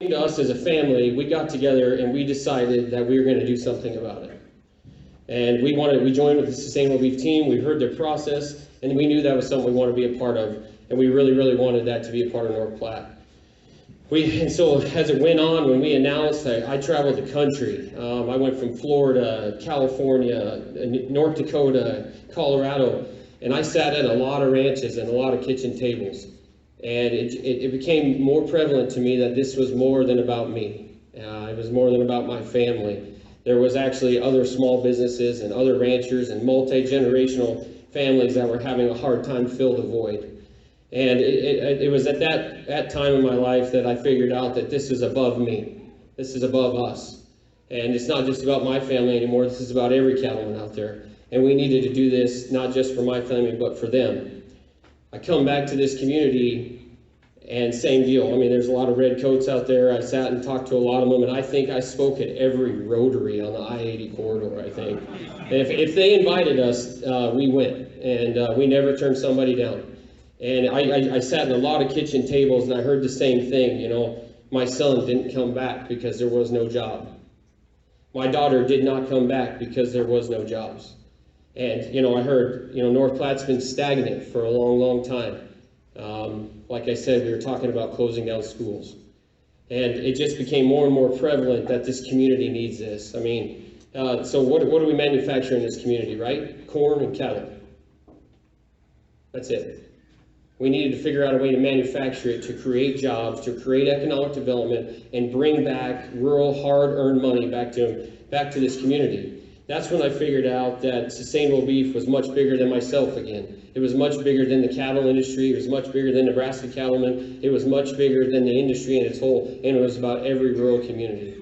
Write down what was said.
To us as a family, we got together and we decided that we were going to do something about it. And we joined with the Sustainable Beef team. We heard their process, and we knew that was something we wanted to be a part of. And we really, really wanted that to be a part of North Platte. And so as it went on, when we announced, I traveled the country. I went from Florida, California, North Dakota, Colorado, and I sat at a lot of ranches and a lot of kitchen tables. And it became more prevalent to me that this was more than about me. It was more than about my family. There was actually other small businesses and other ranchers and multi-generational families that were having a hard time fill the void. And it was at that time in my life that I figured out that this is above me. This is above us. And it's not just about my family anymore. This is about every cattleman out there. And we needed to do this not just for my family, but for them. I come back to this community and same deal. I mean, there's a lot of red coats out there. I sat and talked to a lot of them, and I think I spoke at every rotary on the I-80 corridor, I think. And if they invited us, we went, and we never turned somebody down. And I sat in a lot of kitchen tables, and I heard the same thing. You know, my son didn't come back because there was no job. My daughter did not come back because there was no jobs. And, you know, I heard, you know, North Platte's been stagnant for a long, long time. Like I said, we were talking about closing down schools. And it just became more and more prevalent that this community needs this. I mean, so what do we manufacture in this community, right? Corn and cattle. That's it. We needed to figure out a way to manufacture it, to create jobs, to create economic development, and bring back rural, hard-earned money back to this community. That's when I figured out that sustainable beef was much bigger than myself again. It was much bigger than the cattle industry. It was much bigger than Nebraska cattlemen. It was much bigger than the industry in its whole, and it was about every rural community.